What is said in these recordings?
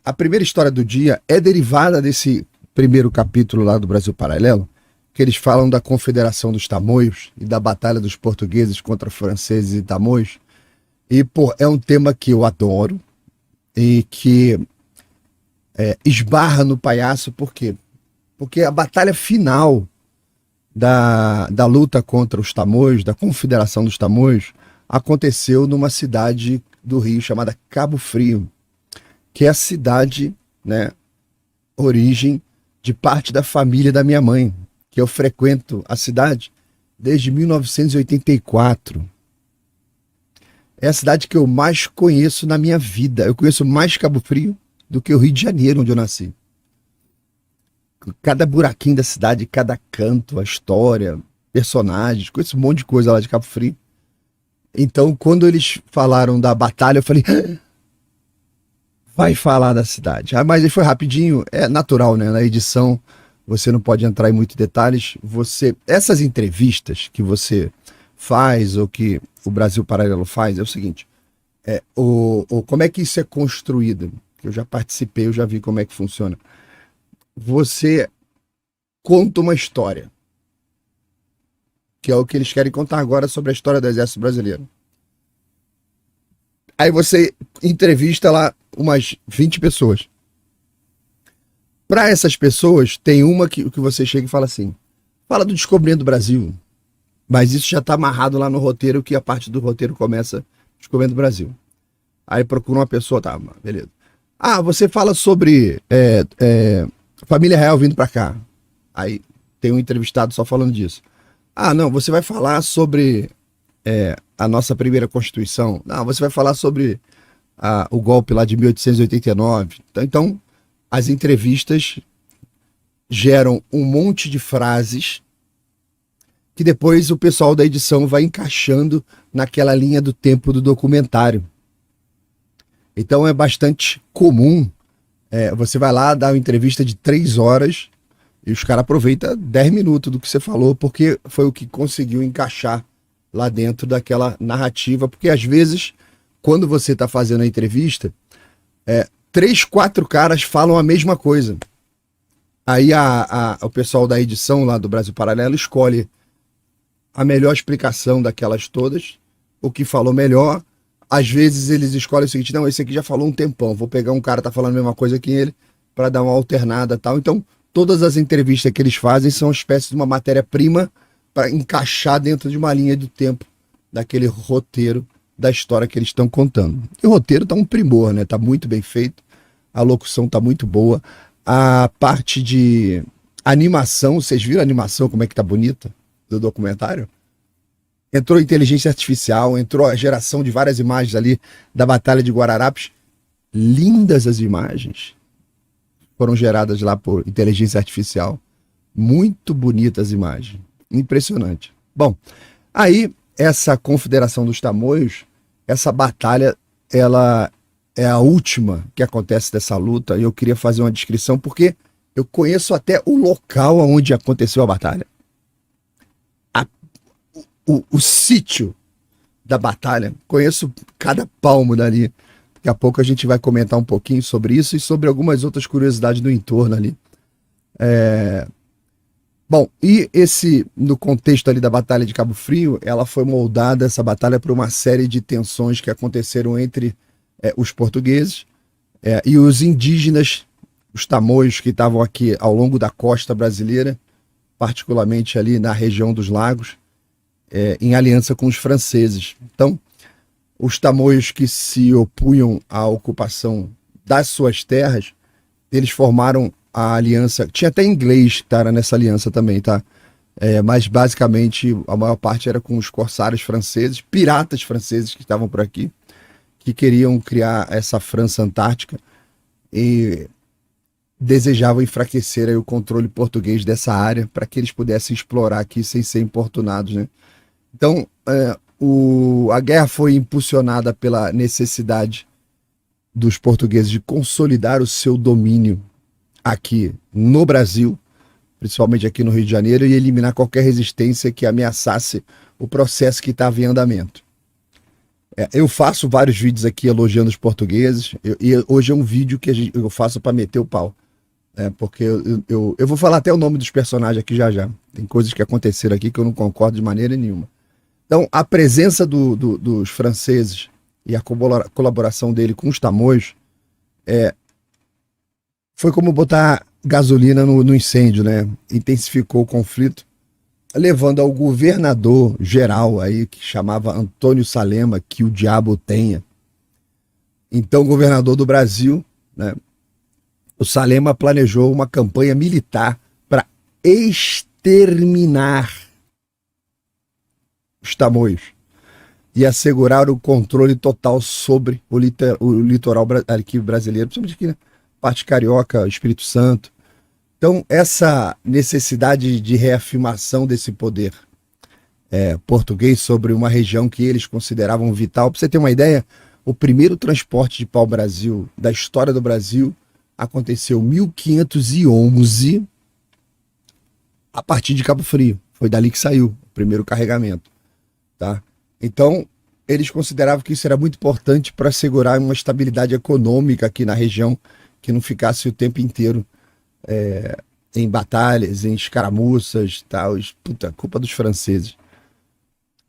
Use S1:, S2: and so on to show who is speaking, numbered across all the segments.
S1: A primeira história do dia é derivada desse primeiro capítulo lá do Brasil Paralelo, que eles falam da Confederação dos Tamoios e da batalha dos portugueses contra franceses e tamoios. E, pô, é um tema que eu adoro e que esbarra no palhaço, por quê? Porque a batalha final da luta contra os tamoios, da Confederação dos Tamoios, aconteceu numa cidade do Rio chamada Cabo Frio, que é a cidade, né, origem de parte da família da minha mãe, que eu frequento a cidade desde 1984. É a cidade que eu mais conheço na minha vida. Eu conheço mais Cabo Frio do que o Rio de Janeiro, onde eu nasci. Cada buraquinho da cidade, cada canto, a história, personagens, conheço um monte de coisa lá de Cabo Frio. Então, quando eles falaram da batalha, eu falei, vai falar da cidade. Mas aí foi rapidinho, é natural, né? Na edição, você não pode entrar em muitos detalhes. Essas entrevistas que você faz, ou que o Brasil Paralelo faz, é o seguinte, como é que isso é construído? Eu já participei, eu já vi como é que funciona. Você conta uma história, que é o que eles querem contar agora sobre a história do Exército Brasileiro. Aí você entrevista lá umas 20 pessoas. Para essas pessoas, tem uma que você chega e fala assim, fala do Descobrindo o Brasil, mas isso já está amarrado lá no roteiro, que a parte do roteiro começa Descobrindo o Brasil. Aí procura uma pessoa, tá, beleza. Ah, você fala sobre família real vindo para cá. Aí tem um entrevistado só falando disso. Ah, não, você vai falar sobre a nossa primeira Constituição. Não, você vai falar sobre o golpe lá de 1889. Então, as entrevistas geram um monte de frases que depois o pessoal da edição vai encaixando naquela linha do tempo do documentário. Então é bastante comum, você vai lá, dá uma entrevista de 3 horas e os caras aproveitam 10 minutos do que você falou, porque foi o que conseguiu encaixar lá dentro daquela narrativa, porque às vezes, quando você está fazendo a entrevista, 3, 4 caras falam a mesma coisa. Aí o pessoal da edição lá do Brasil Paralelo escolhe a melhor explicação daquelas todas, o que falou melhor. Às vezes eles escolhem o seguinte, não, esse aqui já falou um tempão, vou pegar um cara que tá falando a mesma coisa que ele, para dar uma alternada e tal. Então, todas as entrevistas que eles fazem são uma espécie de uma matéria-prima para encaixar dentro de uma linha do tempo daquele roteiro da história que eles estão contando. E o roteiro tá um primor, né? Tá muito bem feito, a locução tá muito boa, a parte de animação, vocês viram a animação, como é que tá bonita do documentário? Entrou inteligência artificial, entrou a geração de várias imagens ali da Batalha de Guararapes. Lindas as imagens. Foram geradas lá por inteligência artificial. Muito bonitas as imagens. Impressionante. Bom, aí essa Confederação dos Tamoios, essa batalha, ela é a última que acontece dessa luta. E eu queria fazer uma descrição porque eu conheço até o local onde aconteceu a batalha. O sítio da batalha, conheço cada palmo dali. Daqui a pouco a gente vai comentar um pouquinho sobre isso e sobre algumas outras curiosidades do entorno ali. Bom, e no contexto ali da Batalha de Cabo Frio, ela foi moldada, essa batalha, por uma série de tensões que aconteceram entre os portugueses e os indígenas, os tamoios que estavam aqui ao longo da costa brasileira, particularmente ali na região dos lagos, em aliança com os franceses. Então, os tamoios que se opunham à ocupação das suas terras, eles formaram a aliança. Tinha até inglês que estava nessa aliança também, tá? Mas basicamente a maior parte era com os corsários franceses, piratas franceses que estavam por aqui, que queriam criar essa França Antártica e desejavam enfraquecer aí o controle português dessa área para que eles pudessem explorar aqui sem ser importunados, né? Então, a guerra foi impulsionada pela necessidade dos portugueses de consolidar o seu domínio aqui no Brasil, principalmente aqui no Rio de Janeiro, e eliminar qualquer resistência que ameaçasse o processo que estava em andamento. Eu faço vários vídeos aqui elogiando os portugueses, e hoje é um vídeo que eu faço para meter o pau. Porque eu vou falar até o nome dos personagens aqui já já. Tem coisas que aconteceram aqui que eu não concordo de maneira nenhuma. Então, a presença dos franceses e a colaboração dele com os tamoios foi como botar gasolina no incêndio, né? Intensificou o conflito, levando ao governador geral aí, que chamava Antônio Salema, que o diabo tenha. Então, governador do Brasil, né? O Salema planejou uma campanha militar para exterminar os tamoios e assegurar o controle total sobre o litoral aqui brasileiro, principalmente aqui na parte carioca, Espírito Santo. Então, essa necessidade de reafirmação desse poder português sobre uma região que eles consideravam vital. Para você ter uma ideia, o primeiro transporte de pau-brasil da história do Brasil aconteceu em 1511, a partir de Cabo Frio. Foi dali que saiu o primeiro carregamento. Tá? Então, eles consideravam que isso era muito importante para assegurar uma estabilidade econômica aqui na região, que não ficasse o tempo inteiro em batalhas, em escaramuças, tal. Puta, culpa dos franceses.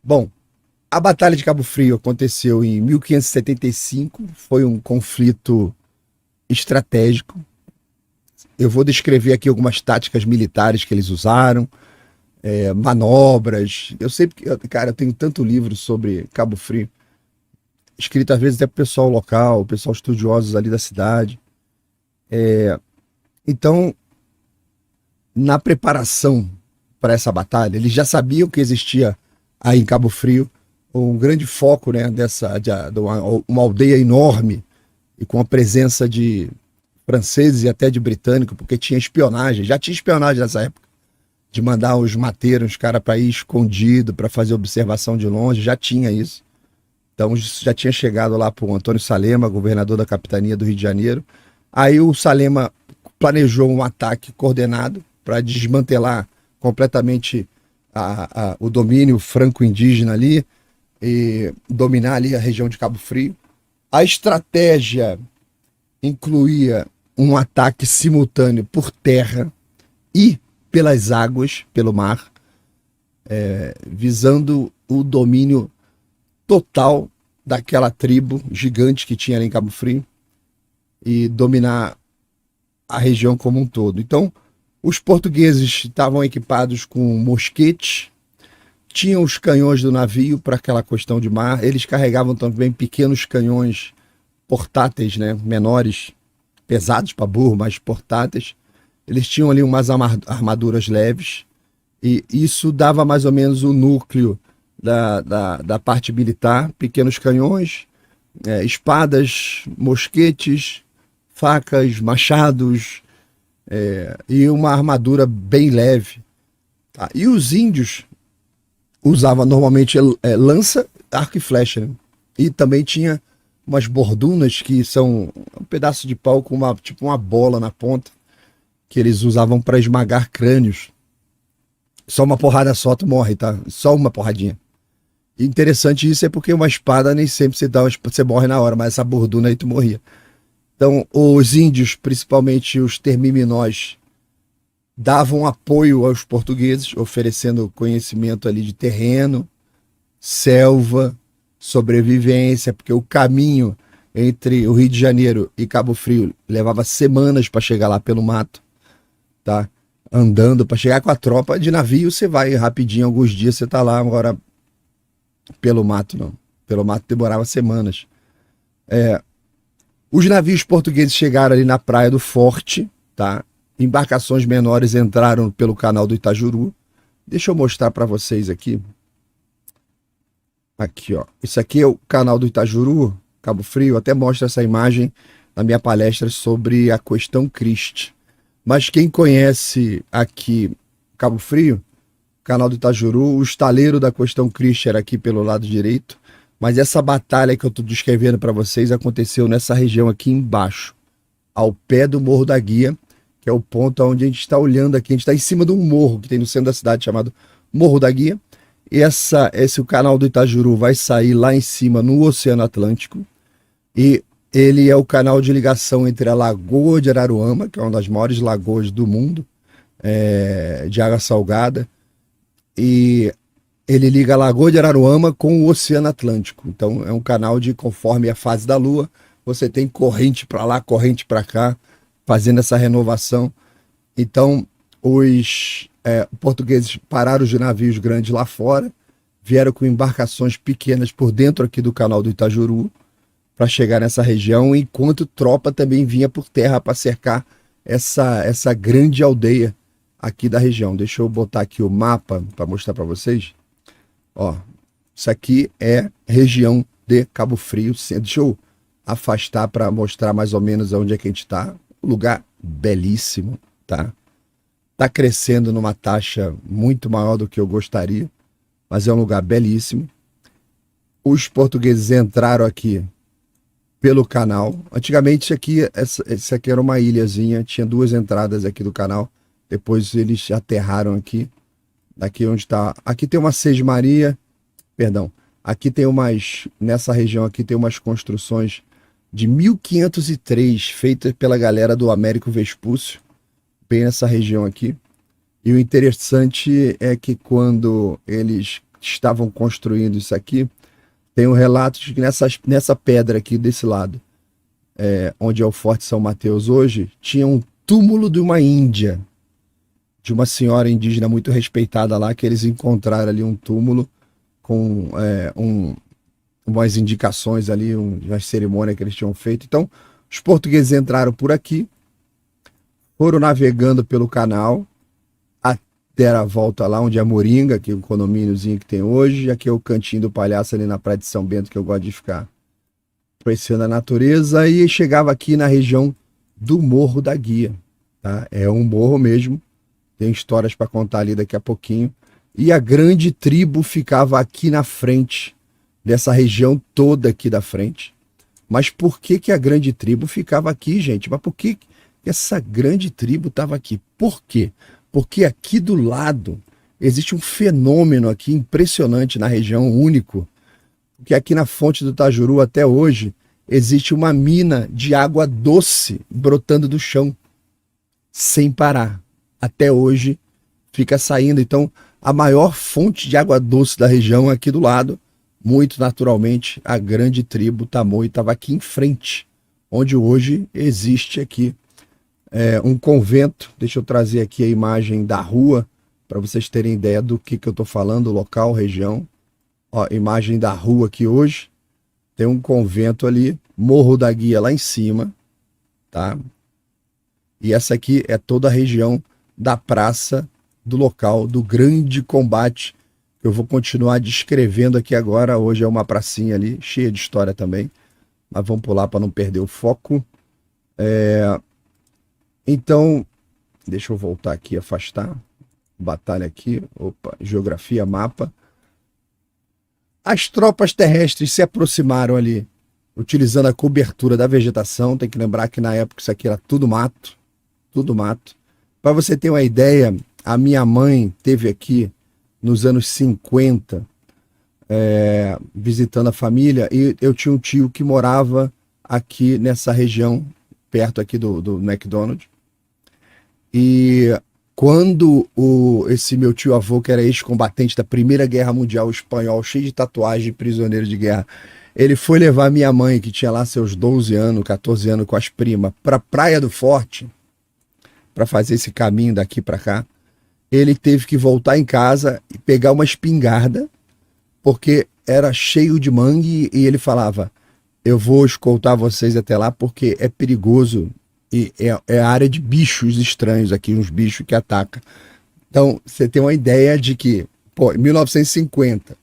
S1: Bom, a Batalha de Cabo Frio aconteceu em 1575, foi um conflito estratégico. Eu vou descrever aqui algumas táticas militares que eles usaram, manobras. Eu sempre, cara, eu tenho tanto livro sobre Cabo Frio, escrito às vezes até para o pessoal local, pessoal estudiosos ali da cidade. Então, na preparação para essa batalha, eles já sabiam que existia aí em Cabo Frio um grande foco, né, de uma aldeia enorme e com a presença de franceses e até de britânicos, porque tinha espionagem, já tinha espionagem nessa época, de mandar os mateiros, os caras para ir escondido, para fazer observação de longe, já tinha isso. Então já tinha chegado lá para o Antônio Salema, governador da capitania do Rio de Janeiro. Aí o Salema planejou um ataque coordenado para desmantelar completamente o domínio franco-indígena ali e dominar ali a região de Cabo Frio. A estratégia incluía um ataque simultâneo por terra e pelas águas, pelo mar, visando o domínio total daquela tribo gigante que tinha ali em Cabo Frio e dominar a região como um todo. Então, os portugueses estavam equipados com mosquetes, tinham os canhões do navio para aquela questão de mar, eles carregavam também pequenos canhões portáteis, né, menores, pesados para burro, mas portáteis. Eles tinham ali umas armaduras leves, e isso dava mais ou menos o núcleo da parte militar: pequenos canhões, espadas, mosquetes, facas, machados, e uma armadura bem leve. Tá? E os índios usavam normalmente lança, arco e flecha, né? E também tinha umas bordunas, que são um pedaço de pau com tipo uma bola na ponta, que eles usavam para esmagar crânios. Só uma porrada só tu morre, tá? Só uma porradinha. E interessante isso porque uma espada nem sempre você morre na hora, mas essa borduna aí tu morria. Então os índios, principalmente os termiminós, davam apoio aos portugueses, oferecendo conhecimento ali de terreno, selva, sobrevivência, porque o caminho entre o Rio de Janeiro e Cabo Frio levava semanas para chegar lá pelo mato, tá? Andando para chegar com a tropa. De navio você vai rapidinho, alguns dias você tá lá. Agora pelo mato não, pelo mato demorava semanas. Os navios portugueses chegaram ali na praia do Forte, tá? Embarcações menores entraram pelo canal do Itajuru. Deixa eu mostrar para vocês aqui. Aqui, ó. Isso aqui é o canal do Itajuru, Cabo Frio. Até mostro essa imagem na minha palestra sobre a questão Christie. Mas quem conhece aqui Cabo Frio, canal do Itajuru, o estaleiro da questão Christie era aqui pelo lado direito. Mas essa batalha que eu estou descrevendo para vocês aconteceu nessa região aqui embaixo, ao pé do Morro da Guia, que é o ponto onde a gente está olhando aqui. A gente está em cima de um morro que tem no centro da cidade chamado Morro da Guia. o canal do Itajuru vai sair lá em cima no Oceano Atlântico, e ele é o canal de ligação entre a Lagoa de Araruama, que é uma das maiores lagoas do mundo, de água salgada, e ele liga a Lagoa de Araruama com o Oceano Atlântico. Então é um canal de, conforme a fase da Lua, você tem corrente para lá, corrente para cá, fazendo essa renovação. Então os portugueses pararam os navios grandes lá fora, vieram com embarcações pequenas por dentro aqui do canal do Itajuru para chegar nessa região, enquanto tropa também vinha por terra para cercar essa grande aldeia aqui da região. Deixa eu botar aqui o mapa para mostrar para vocês. Ó, isso aqui é região de Cabo Frio. Deixa eu afastar para mostrar mais ou menos onde é que a gente está. Um lugar belíssimo, tá? Tá crescendo numa taxa muito maior do que eu gostaria, mas é um lugar belíssimo. Os portugueses entraram aqui pelo canal. Antigamente essa aqui era uma ilhazinha, tinha 2 entradas aqui do canal. Depois eles aterraram aqui. Daqui onde está. Aqui tem uma sesmaria. Perdão. Aqui tem nessa região aqui tem umas construções de 1503 feitas pela galera do Américo Vespúcio, bem nessa região aqui. E o interessante é que quando eles estavam construindo isso aqui, tem um relato de que nessa pedra aqui desse lado, onde é o Forte São Mateus hoje, tinha um túmulo de uma índia, de uma senhora indígena muito respeitada lá, que eles encontraram ali um túmulo com umas indicações ali, uma cerimônia que eles tinham feito. Então, os portugueses entraram por aqui, foram navegando pelo canal, até a volta lá onde é Moringa, que é o condomíniozinho que tem hoje, aqui é o Cantinho do Palhaço ali na Praia de São Bento, que eu gosto de ficar apreciando a natureza, e chegava aqui na região do Morro da Guia, tá? É um morro mesmo, tem histórias para contar ali daqui a pouquinho. E a grande tribo ficava aqui na frente, dessa região toda aqui da frente. Mas por que a grande tribo ficava aqui, gente? Mas por que essa grande tribo estava aqui? Por quê? Porque aqui do lado existe um fenômeno aqui impressionante na região, único. Porque aqui na fonte do Itajuru até hoje existe uma mina de água doce brotando do chão, sem parar. Até hoje fica saindo. Então, a maior fonte de água doce da região é aqui do lado. Muito naturalmente, a grande tribo Tamoio estava aqui em frente, onde hoje existe aqui um convento. Deixa eu trazer aqui a imagem da rua, para vocês terem ideia do que eu estou falando, local, região. Ó, imagem da rua aqui hoje. Tem um convento ali, Morro da Guia lá em cima, tá? E essa aqui é toda a região da praça do local do grande combate. Eu vou continuar descrevendo aqui agora. Hoje é uma pracinha ali, cheia de história também, mas vamos pular para não perder o foco. Então, deixa eu voltar aqui, afastar. Batalha aqui, opa, geografia, mapa. As tropas terrestres se aproximaram ali, utilizando a cobertura da vegetação. Tem que lembrar que na época isso aqui era tudo mato, tudo mato. Para você ter uma ideia, a minha mãe teve aqui nos anos 50, visitando a família, e eu tinha um tio que morava aqui nessa região, perto aqui do McDonald's. E quando esse meu tio avô, que era ex-combatente da Primeira Guerra Mundial, espanhol, cheio de tatuagem, prisioneiro de guerra, ele foi levar minha mãe, que tinha lá seus 12 anos, 14 anos, com as primas, para a Praia do Forte, para fazer esse caminho daqui para cá. Ele teve que voltar em casa e pegar uma espingarda, porque era cheio de mangue, e ele falava: eu vou escoltar vocês até lá porque é perigoso, e é área de bichos estranhos aqui, uns bichos que atacam. Então, você tem uma ideia de que, em 1950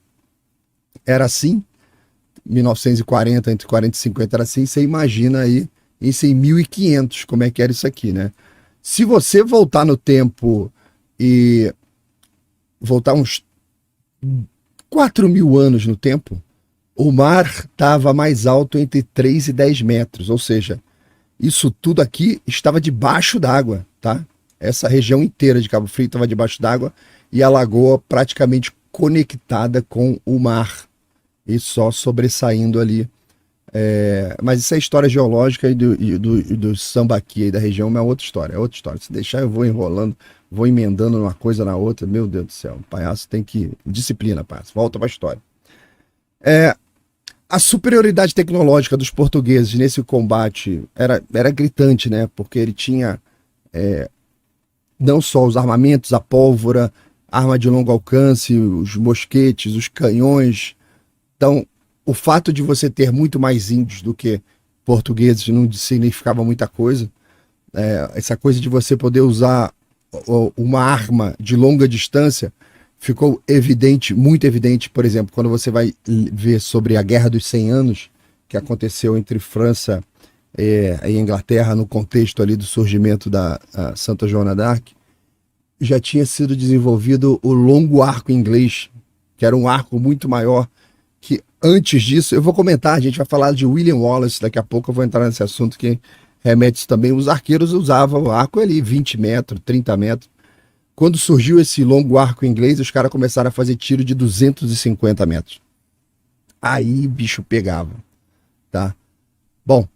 S1: era assim, 1940, entre 40 e 50 era assim, você imagina aí, isso em 1500, como é que era isso aqui, né? Se você voltar no tempo e voltar uns 4.000 anos no tempo, o mar estava mais alto entre 3 e 10 metros, ou seja, isso tudo aqui estava debaixo d'água, tá? Essa região inteira de Cabo Frio estava debaixo d'água, e a lagoa praticamente conectada com o mar e só sobressaindo ali. Mas isso é história geológica e do sambaqui aí da região, mas é outra história, é outra história. Se deixar, eu vou enrolando, vou emendando uma coisa na outra. Meu Deus do céu, o palhaço tem que... Disciplina, palhaço. Volta pra história. A superioridade tecnológica dos portugueses nesse combate era gritante, né? Porque ele tinha não só os armamentos, a pólvora, arma de longo alcance, os mosquetes, os canhões. Então, o fato de você ter muito mais índios do que portugueses não significava muita coisa. Essa coisa de você poder usar uma arma de longa distância ficou evidente, muito evidente, por exemplo, quando você vai ver sobre a Guerra dos 100 Anos, que aconteceu entre França e Inglaterra, no contexto ali do surgimento da Santa Joana d'Arc, já tinha sido desenvolvido o longo arco inglês, que era um arco muito maior, que antes disso, eu vou comentar, a gente vai falar de William Wallace, daqui a pouco eu vou entrar nesse assunto que remete isso também, os arqueiros usavam o arco ali 20 metros, 30 metros. Quando surgiu esse longo arco inglês, os caras começaram a fazer tiro de 250 metros. Aí bicho pegava, tá? Bom,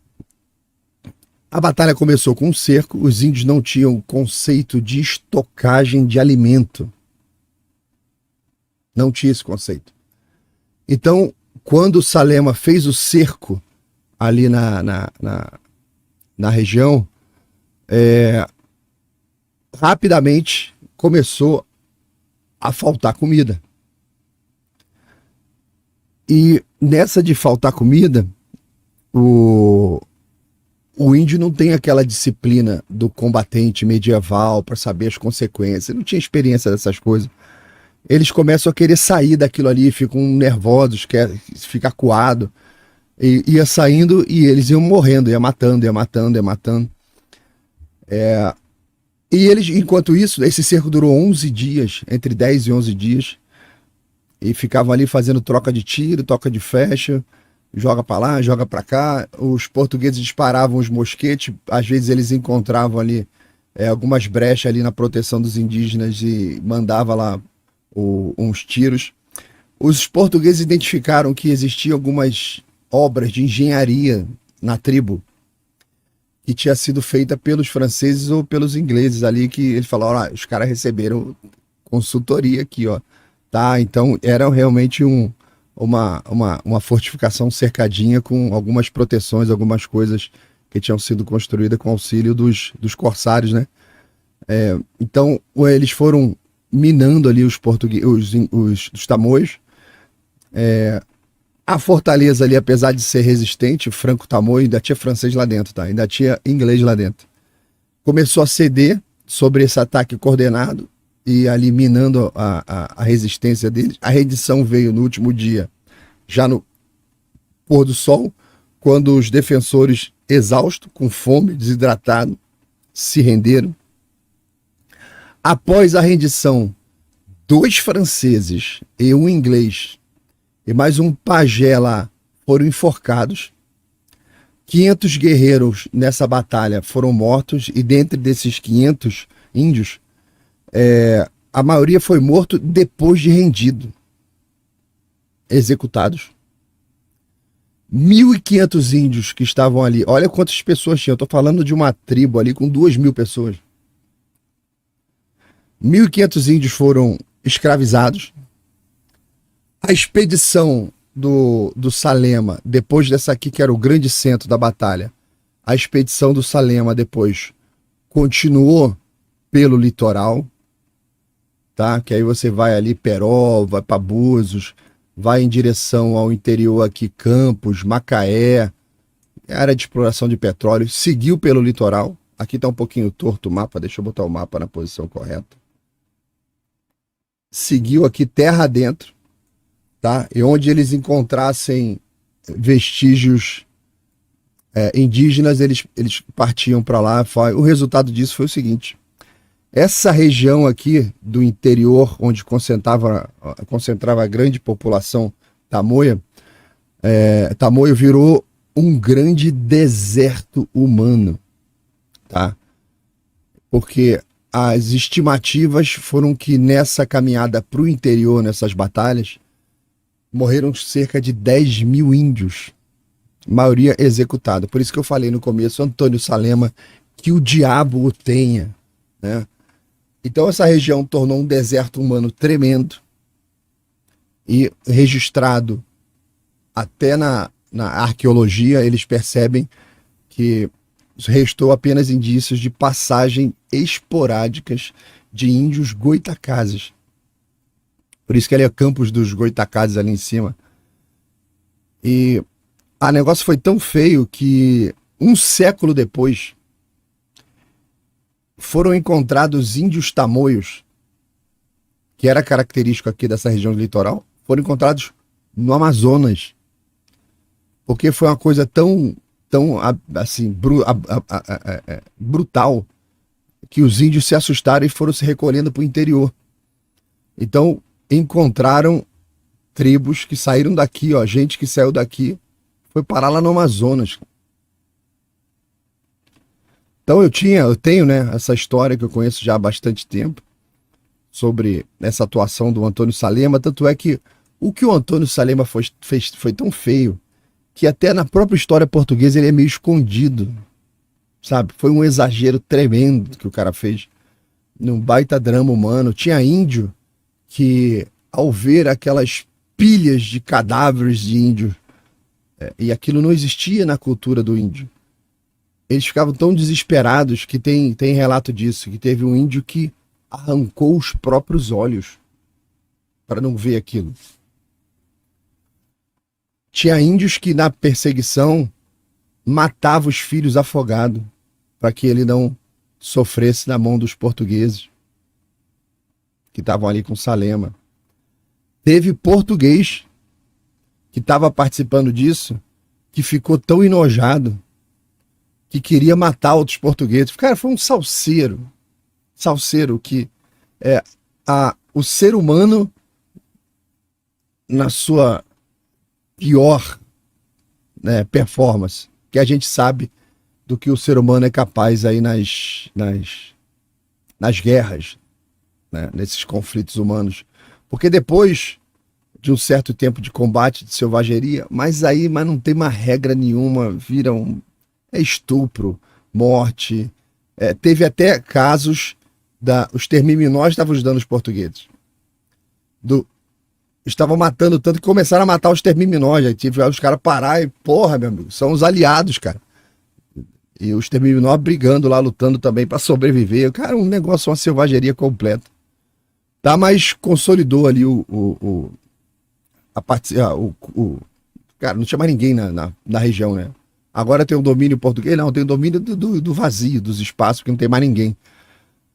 S1: a batalha começou com um cerco, os índios não tinham o conceito de estocagem de alimento. Não tinha esse conceito. Então, quando Salema fez o cerco ali na região, rapidamente começou a faltar comida. E nessa de faltar comida, o índio não tem aquela disciplina do combatente medieval para saber as consequências, ele não tinha experiência dessas coisas. Eles começam a querer sair daquilo ali, ficam nervosos, quer ficar acuado. Ia saindo e eles iam morrendo, ia matando. E eles, enquanto isso, esse cerco durou 11 dias, entre 10 e 11 dias, e ficavam ali fazendo troca de tiro, troca de flecha, joga para lá, joga para cá. Os portugueses disparavam os mosquetes, às vezes eles encontravam ali algumas brechas ali na proteção dos indígenas e mandava lá uns tiros. Os portugueses identificaram que existiam algumas obras de engenharia na tribo que tinha sido feita pelos franceses ou pelos ingleses ali, que eles falaram, os caras receberam consultoria aqui, ó, tá? Então era realmente uma fortificação cercadinha com algumas proteções, algumas coisas que tinham sido construídas com auxílio dos corsários, né? Então eles foram minando ali os tamoios. A fortaleza ali, apesar de ser resistente, Franco-Tamoio, ainda tinha francês lá dentro, tá? Ainda tinha inglês lá dentro. Começou a ceder sobre esse ataque coordenado e ali minando a resistência deles. A rendição veio no último dia, já no pôr do sol, quando os defensores, exaustos, com fome, desidratados, se renderam. Após a rendição, 2 franceses e um inglês e mais um pajé lá foram enforcados. 500 guerreiros nessa batalha foram mortos, e dentre desses 500 índios, a maioria foi morto depois de rendido, executados. 1.500 índios que estavam ali, olha quantas pessoas tinham, eu estou falando de uma tribo ali com 2.000 pessoas. 1.500 índios foram escravizados. A expedição do Salema, depois dessa aqui, que era o grande centro da batalha, a expedição do Salema depois continuou pelo litoral, tá? Que aí você vai ali, Peró, vai para Búzios, vai em direção ao interior aqui, Campos, Macaé, área de exploração de petróleo, seguiu pelo litoral. Aqui está um pouquinho torto o mapa, deixa eu botar o mapa na posição correta. Seguiu aqui terra adentro, tá? E onde eles encontrassem vestígios indígenas, eles partiam para lá. O resultado disso foi o seguinte: essa região aqui do interior, onde concentrava a grande população tamoia, Tamoio virou um grande deserto humano, tá? Porque as estimativas foram que nessa caminhada para o interior, nessas batalhas, morreram cerca de 10 mil índios, maioria executada. Por isso que eu falei no começo, Antônio Salema, que o diabo o tenha, né? Então essa região tornou um deserto humano tremendo e registrado até na arqueologia, eles percebem que restou apenas indícios de passagem esporádicas de índios goitacazes. Por isso que ele é Campos dos Goitacazes ali em cima. E o negócio foi tão feio que um século depois foram encontrados índios tamoios, que era característico aqui dessa região do litoral, foram encontrados no Amazonas. Porque foi uma coisa tão assim, brutal, que os índios se assustaram e foram se recolhendo para o interior. Então, encontraram tribos que saíram daqui, ó, gente que saiu daqui, foi parar lá no Amazonas. Então eu tenho, né, essa história que eu conheço já há bastante tempo, sobre essa atuação do Antônio Salema, tanto é que o Antônio Salema fez foi tão feio, que até na própria história portuguesa ele é meio escondido, sabe? Foi um exagero tremendo que o cara fez, num baita drama humano. Tinha índio que, ao ver aquelas pilhas de cadáveres de índio, e aquilo não existia na cultura do índio, eles ficavam tão desesperados que tem relato disso, que teve um índio que arrancou os próprios olhos para não ver aquilo. Tinha índios que na perseguição matavam os filhos afogados para que ele não sofresse na mão dos portugueses que estavam ali com Salema. Teve português que estava participando disso, que ficou tão enojado que queria matar outros portugueses. Cara, foi um salseiro que o ser humano na sua pior, né, performance, que a gente sabe do que o ser humano é capaz aí nas guerras, né, nesses conflitos humanos. Porque depois de um certo tempo de combate, de selvageria, mas não tem uma regra nenhuma, viram estupro, morte. Teve até casos os termiminós estavam ajudando os portugueses. Estavam matando tanto que começaram a matar os termiminós. Aí tive os caras parar e, porra, meu amigo, são os aliados, cara. E os termiminós brigando lá, lutando também para sobreviver. Cara, um negócio, uma selvageria completa. Tá, mas consolidou ali cara, não tinha mais ninguém na região, né? Agora tem o domínio português, não, tem o domínio do vazio, dos espaços, porque não tem mais ninguém.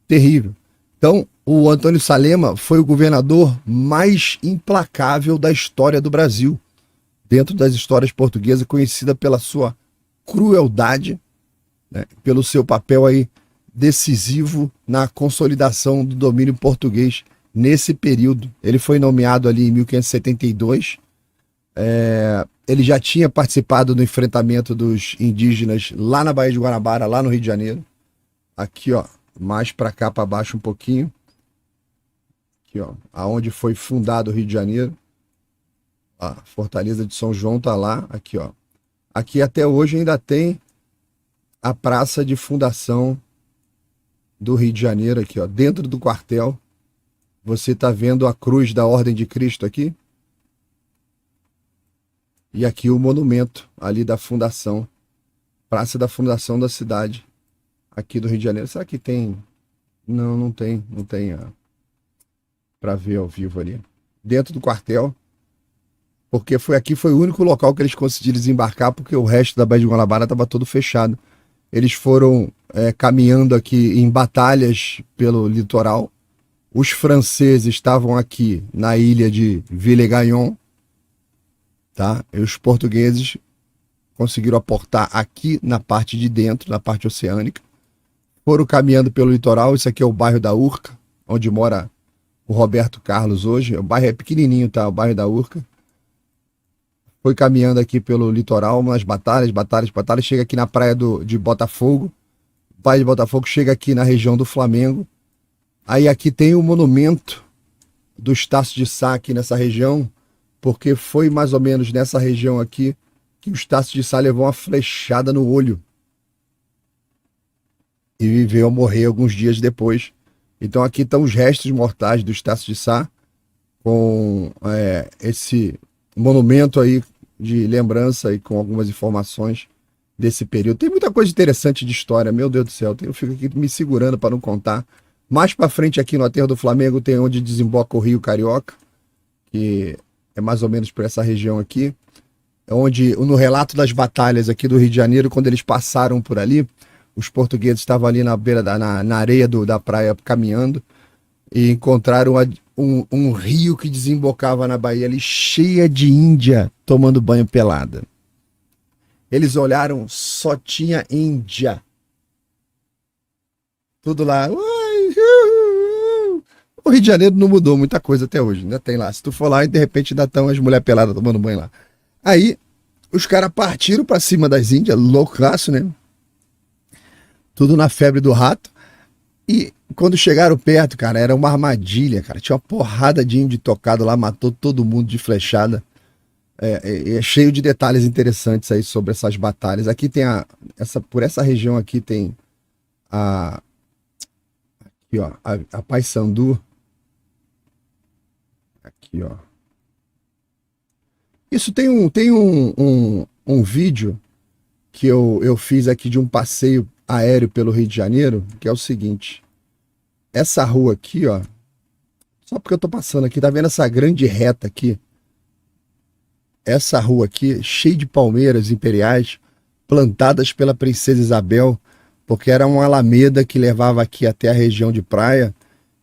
S1: Terrível. Então, o Antônio Salema foi o governador mais implacável da história do Brasil, dentro das histórias portuguesas, conhecida pela sua crueldade, né, pelo seu papel aí decisivo na consolidação do domínio português nesse período. Ele foi nomeado ali em 1572. Ele já tinha participado do enfrentamento dos indígenas lá na Baía de Guanabara, lá no Rio de Janeiro. Aqui, ó, mais para cá, para baixo um pouquinho. Aqui, ó, aonde foi fundado o Rio de Janeiro. A Fortaleza de São João tá lá, aqui, ó. Aqui até hoje ainda tem a praça de fundação do Rio de Janeiro, aqui, ó, dentro do quartel. Você tá vendo a cruz da Ordem de Cristo aqui? E aqui o monumento ali da fundação, praça da fundação da cidade, aqui do Rio de Janeiro. Será que tem? Não tem para ver ao vivo ali. Dentro do quartel, porque foi o único local que eles conseguiram desembarcar, porque o resto da Baía de Guanabara estava todo fechado. Eles foram caminhando aqui em batalhas pelo litoral. Os franceses estavam aqui na ilha de Villegaignon, tá? E os portugueses conseguiram aportar aqui na parte de dentro, na parte oceânica. Foram caminhando pelo litoral. Isso aqui é o bairro da Urca, onde mora o Roberto Carlos hoje. O bairro é pequenininho, tá? O bairro da Urca. Foi caminhando aqui pelo litoral, nas batalhas, chega aqui na praia de Botafogo. Praia de Botafogo chega aqui na região do Flamengo. Aí aqui tem o monumento do Estácio de Sá aqui nessa região, porque foi mais ou menos nessa região aqui que o Estácio de Sá levou uma flechada no olho e veio a morrer alguns dias depois. Então aqui estão os restos mortais do Estácio de Sá, com esse monumento aí de lembrança e com algumas informações desse período. Tem muita coisa interessante de história, meu Deus do céu, eu fico aqui me segurando para não contar. Mais para frente aqui no Aterro do Flamengo tem onde desemboca o Rio Carioca, que é mais ou menos por essa região aqui, onde no relato das batalhas aqui do Rio de Janeiro, quando eles passaram por ali, os portugueses estavam ali na beira na areia da praia caminhando e encontraram um rio que desembocava na Bahia ali, cheia de índia tomando banho pelada. Eles só tinha índia. Tudo lá. O Rio de Janeiro não mudou muita coisa até hoje, ainda tem lá. Se tu for lá, e de repente ainda estão as mulheres peladas tomando banho lá. Aí, os caras partiram pra cima das índias, loucaço, né? Tudo na febre do rato. E quando chegaram perto, cara, era uma armadilha, cara. Tinha uma porrada de índio tocado lá, matou todo mundo de flechada. É cheio de detalhes interessantes aí sobre essas batalhas. Aqui tem por essa região aqui tem aqui, ó, a Paissandu. Aqui, ó. Isso tem um vídeo que eu fiz aqui de um passeio aéreo pelo Rio de Janeiro, que é o seguinte. Essa rua aqui, ó, só porque eu tô passando aqui, tá vendo essa grande reta aqui? Essa rua aqui, cheia de palmeiras imperiais, plantadas pela Princesa Isabel, porque era uma alameda que levava aqui até a região de praia,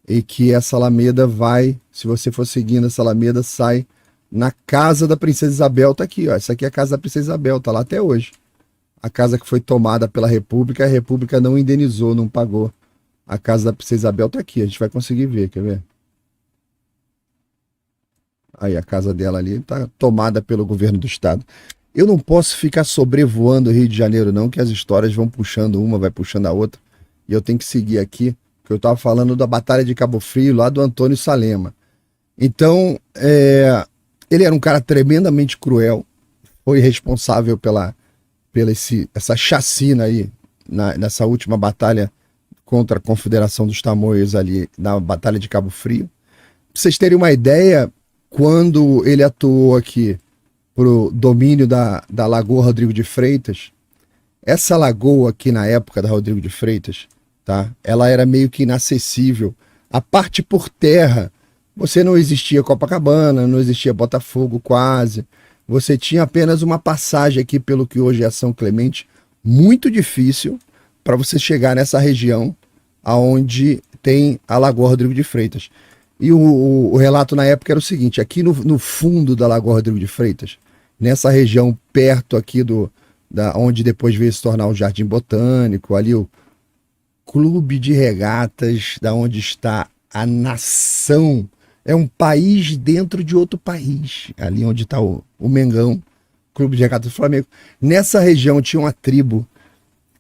S1: e que essa alameda vai, se você for seguindo essa alameda, sai na casa da Princesa Isabel, tá aqui, ó. Essa aqui é a casa da Princesa Isabel, tá lá até hoje. A casa que foi tomada pela República, a República não indenizou, não pagou. A casa da Princesa Isabel tá aqui, a gente vai conseguir ver, quer ver? Aí a casa dela ali tá tomada pelo governo do estado. Eu não posso ficar sobrevoando o Rio de Janeiro não, que as histórias vão puxando uma, vai puxando a outra. E eu tenho que seguir aqui, porque eu tava falando da Batalha de Cabo Frio, lá do Antônio Salema. Então, ele era um cara tremendamente cruel, foi responsável pela essa chacina aí, nessa última batalha contra a Confederação dos Tamoios ali, na Batalha de Cabo Frio. Pra vocês terem uma ideia, quando ele atuou aqui pro domínio da Lagoa Rodrigo de Freitas, essa lagoa aqui na época da Rodrigo de Freitas, tá? Ela era meio que inacessível. A parte por terra, você não existia Copacabana, não existia Botafogo quase. Você tinha apenas uma passagem aqui pelo que hoje é São Clemente, muito difícil para você chegar nessa região aonde tem a Lagoa Rodrigo de Freitas. E o relato na época era o seguinte, aqui no fundo da Lagoa Rodrigo de Freitas, nessa região perto aqui onde depois veio se tornar o Jardim Botânico, ali o Clube de Regatas, da onde está a nação, é um país dentro de outro país, ali onde está o Mengão, Clube de Regatas do Flamengo. Nessa região tinha uma tribo,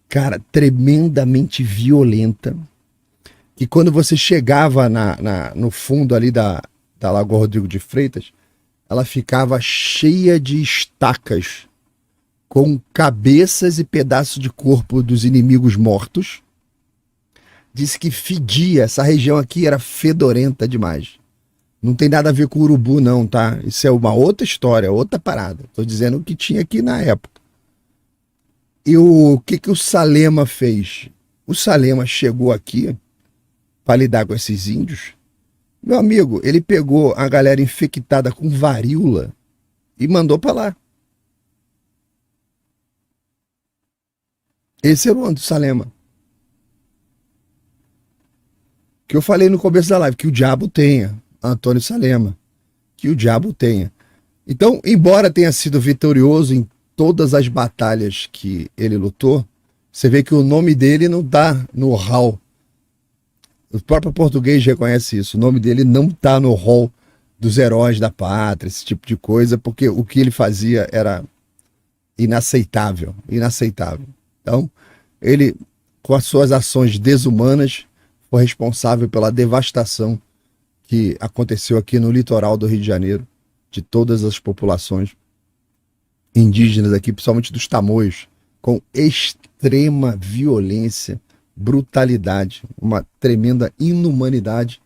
S1: cara, tremendamente violenta, que quando você chegava no fundo ali da Lagoa Rodrigo de Freitas, ela ficava cheia de estacas, com cabeças e pedaços de corpo dos inimigos mortos. Disse que fedia, essa região aqui era fedorenta demais. Não tem nada a ver com urubu não, tá? Isso é uma outra história, outra parada. Tô dizendo o que tinha aqui na época. E o que o Salema fez? O Salema chegou aqui para lidar com esses índios. Meu amigo, ele pegou a galera infectada com varíola e mandou para lá. Esse era o do Salema. Que eu falei no começo da live, que o diabo tenha, Antônio Salema, que o diabo tenha. Então, embora tenha sido vitorioso em todas as batalhas que ele lutou, você vê que o nome dele não tá no hall. O próprio português reconhece isso, o nome dele não tá no hall dos heróis da pátria, esse tipo de coisa, porque o que ele fazia era inaceitável, inaceitável. Então, ele, com as suas ações desumanas, foi responsável pela devastação que aconteceu aqui no litoral do Rio de Janeiro, de todas as populações indígenas aqui, principalmente dos tamoios, com extrema violência, brutalidade, uma tremenda inumanidade.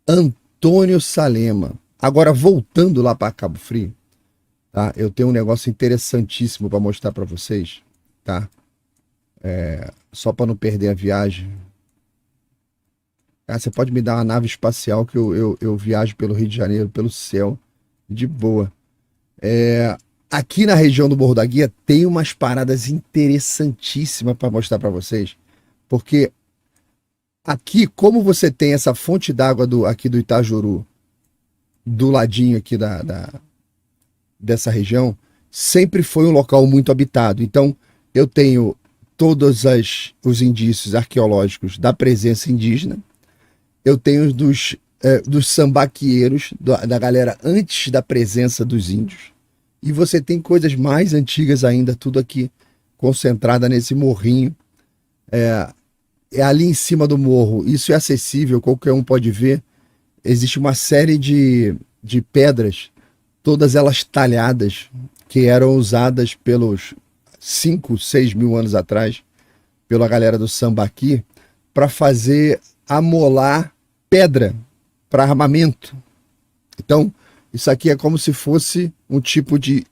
S1: Antônio Salema. Agora, voltando lá para Cabo Frio, tá? Eu tenho um negócio interessantíssimo para mostrar para vocês, tá? Só para não perder a viagem. Você pode me dar uma nave espacial que eu viajo pelo Rio de Janeiro, pelo céu, de boa. Aqui na região do Morro da Guia tem umas paradas interessantíssimas para mostrar para vocês, porque aqui, como você tem essa fonte d'água aqui do Itajuru, do ladinho aqui dessa região, sempre foi um local muito habitado. Então, eu tenho todos os indícios arqueológicos da presença indígena, eu tenho dos sambaqueiros, da galera antes da presença dos índios, e você tem coisas mais antigas ainda, tudo aqui concentrada nesse morrinho. É ali em cima do morro, isso é acessível, qualquer um pode ver. Existe uma série de pedras, todas elas talhadas, que eram usadas pelos 5, 6 mil anos atrás, pela galera do Sambaqui, para fazer amolar pedra para armamento. Então, isso aqui é como se fosse um tipo de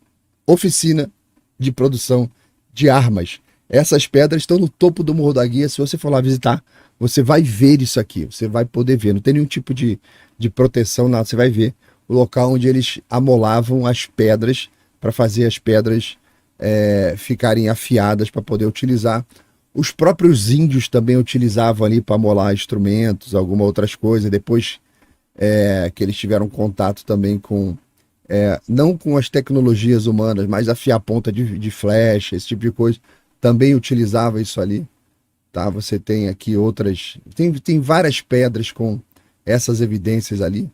S1: oficina de produção de armas. Essas pedras estão no topo do Morro da Guia. Se você for lá visitar, você vai ver isso aqui. Você vai poder ver. Não tem nenhum tipo de proteção, nada. Você vai ver o local onde eles amolavam as pedras para fazer as pedras ficarem afiadas para poder utilizar. Os próprios índios também utilizavam ali para amolar instrumentos, algumas outras coisas. Depois que eles tiveram contato também com, não com as tecnologias humanas, mas afiar ponta de flecha, esse tipo de coisa, também utilizava isso ali, tá? Você tem aqui outras, tem várias pedras com essas evidências ali.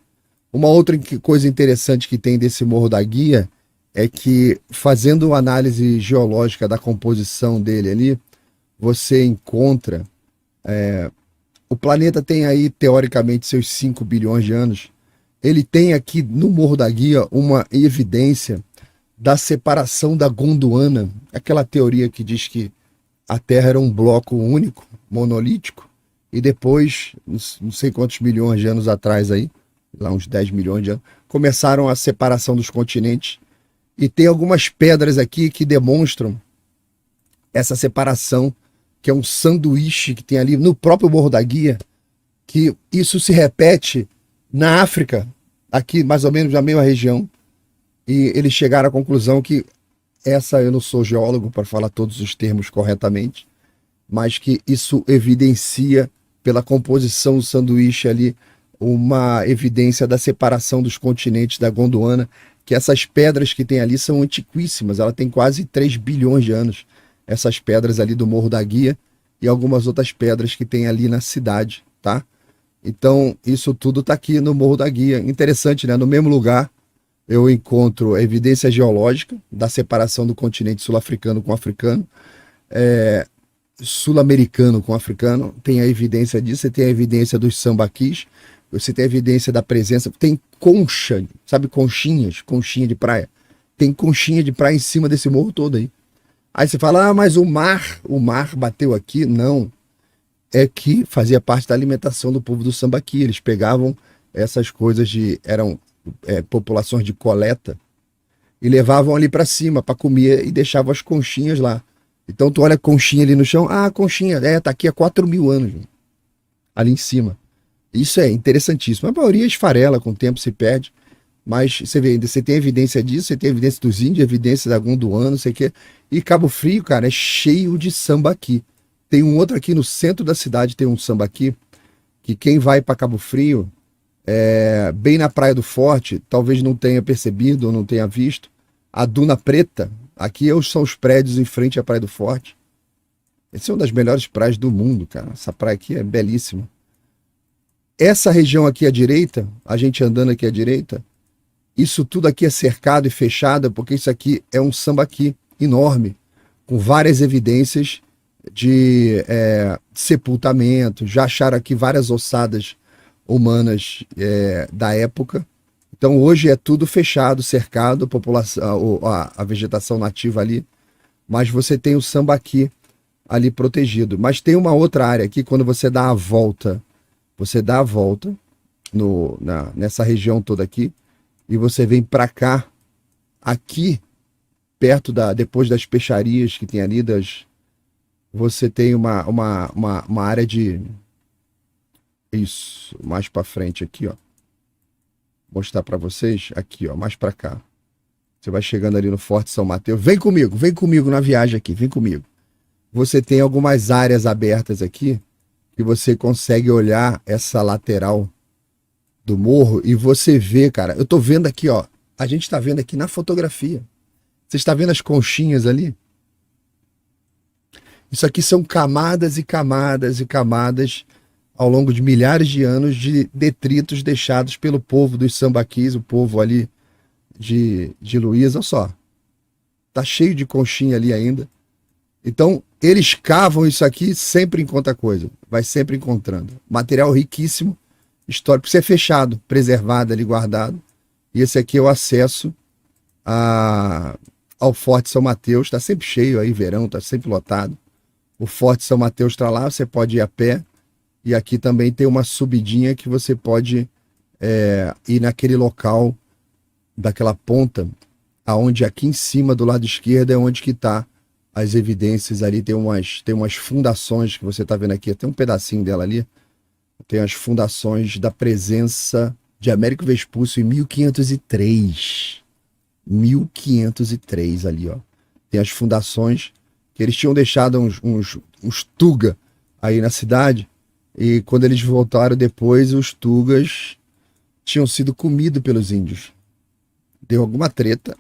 S1: Uma outra coisa interessante que tem desse Morro da Guia é que, fazendo análise geológica da composição dele ali, você encontra, o planeta tem aí teoricamente seus 5 bilhões de anos. Ele tem aqui no Morro da Guia uma evidência da separação da Gondwana, aquela teoria que diz que a Terra era um bloco único, monolítico, e depois, não sei quantos milhões de anos atrás aí, lá uns 10 milhões de anos, começaram a separação dos continentes. E tem algumas pedras aqui que demonstram essa separação, que é um sanduíche que tem ali no próprio Morro da Guia, que isso se repete na África, aqui mais ou menos na mesma região. E eles chegaram à conclusão que eu não sou geólogo para falar todos os termos corretamente, mas que isso evidencia, pela composição do sanduíche ali, uma evidência da separação dos continentes da Gondwana, que essas pedras que tem ali são antiquíssimas, ela tem quase 3 bilhões de anos, essas pedras ali do Morro da Guia e algumas outras pedras que tem ali na cidade, tá? Então, isso tudo está aqui no Morro da Guia. Interessante, né? No mesmo lugar, eu encontro evidência geológica da separação do continente sul-africano com o africano, sul-americano com o africano, tem a evidência disso, você tem a evidência dos sambaquis, você tem a evidência da presença, tem concha, sabe, conchinha de praia, tem conchinha de praia em cima desse morro todo aí. Aí você fala, mas o mar bateu aqui? Não, é que fazia parte da alimentação do povo do Sambaqui, eles pegavam essas coisas eram populações de coleta, e levavam ali para cima para comer e deixavam as conchinhas lá. Então tu olha a conchinha ali no chão, a conchinha, tá aqui há 4 mil anos, ali em cima. Isso é interessantíssimo. A maioria esfarela, com o tempo se perde, mas você vê, você tem evidência disso, você tem evidência dos índios, evidência da Gondwana, não sei o quê. E Cabo Frio, cara, é cheio de sambaqui. Tem um outro aqui no centro da cidade, tem um sambaqui, que quem vai para Cabo Frio, bem na Praia do Forte, talvez não tenha percebido ou não tenha visto, a Duna Preta, aqui são os prédios em frente à Praia do Forte. Essa é uma das melhores praias do mundo, cara. Essa praia aqui é belíssima. Essa região aqui à direita, a gente andando aqui à direita, isso tudo aqui é cercado e fechado, porque isso aqui é um sambaqui enorme, com várias evidências de sepultamento, já acharam aqui várias ossadas humanas da época. Então hoje é tudo fechado, cercado, a vegetação nativa ali, mas você tem o Sambaqui ali protegido. Mas tem uma outra área aqui, quando você dá a volta nessa região toda aqui, e você vem para cá, aqui, perto depois das peixarias que tem ali, você tem uma área de... Isso, mais para frente aqui, ó. Mostrar para vocês, aqui, ó, mais para cá. Você vai chegando ali no Forte São Mateus. Vem comigo na viagem aqui, vem comigo. Você tem algumas áreas abertas aqui, que você consegue olhar essa lateral do morro e você vê, cara, eu tô vendo aqui, ó, a gente tá vendo aqui na fotografia. Você está vendo as conchinhas ali? Isso aqui são camadas e camadas e camadas ao longo de milhares de anos de detritos deixados pelo povo dos sambaquis, o povo ali de Luiz, olha só. Tá cheio de conchinha ali ainda. Então, eles cavam isso aqui, sempre encontra coisa. Vai sempre encontrando. Material riquíssimo, histórico. Isso é fechado, preservado ali, guardado. E esse aqui é o acesso ao Forte São Mateus. Está sempre cheio aí, verão, está sempre lotado. O Forte São Mateus está lá, você pode ir a pé. E aqui também tem uma subidinha que você pode ir naquele local, daquela ponta, aonde aqui em cima, do lado esquerdo, é onde que está as evidências ali. Tem umas fundações que você está vendo aqui, tem um pedacinho dela ali. Tem as fundações da presença de Américo Vespúcio em 1503. 1503 ali, ó. Tem as fundações que eles tinham deixado uns tuga aí na cidade. E quando eles voltaram depois, os tugas tinham sido comidos pelos índios. Deu alguma treta.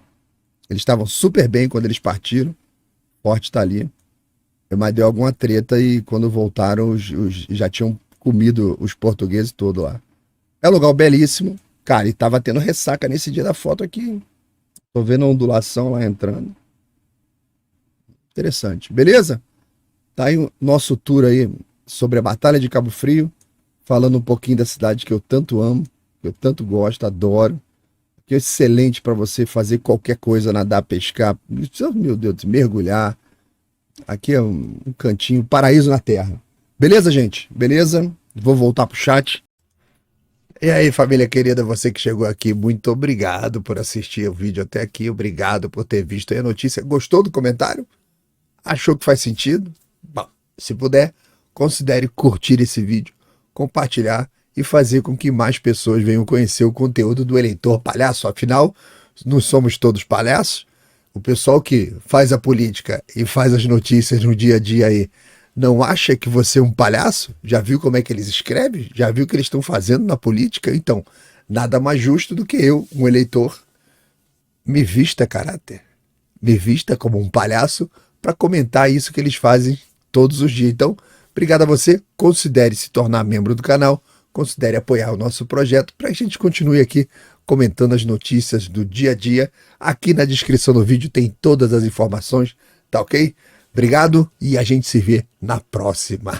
S1: Eles estavam super bem quando eles partiram. O forte tá ali. Mas deu alguma treta e quando voltaram, já tinham comido os portugueses todos lá. É um lugar belíssimo. Cara, e tava tendo ressaca nesse dia da foto aqui. Tô vendo a ondulação lá entrando. Interessante. Beleza? Tá aí o nosso tour aí sobre a Batalha de Cabo Frio, falando um pouquinho da cidade que eu tanto amo, que eu tanto gosto, adoro, que é excelente para você fazer qualquer coisa, nadar, pescar, meu Deus, mergulhar. Aqui é um cantinho, paraíso na terra. Beleza, gente? Beleza? Vou voltar pro chat. E aí, família querida, você que chegou aqui, muito obrigado por assistir o vídeo até aqui, obrigado por ter visto aí a notícia. Gostou do comentário? Achou que faz sentido? Bom, se puder, considere curtir esse vídeo, compartilhar e fazer com que mais pessoas venham conhecer o conteúdo do Eleitor Palhaço. Afinal, não somos todos palhaços. O pessoal que faz a política e faz as notícias no dia a dia aí não acha que você é um palhaço? Já viu como é que eles escrevem? Já viu o que eles estão fazendo na política? Então, nada mais justo do que eu, um eleitor, me vista caráter, me vista como um palhaço para comentar isso que eles fazem todos os dias. Então, obrigado a você, considere se tornar membro do canal, considere apoiar o nosso projeto para que a gente continue aqui comentando as notícias do dia a dia. Aqui na descrição do vídeo tem todas as informações, tá ok? Obrigado e a gente se vê na próxima.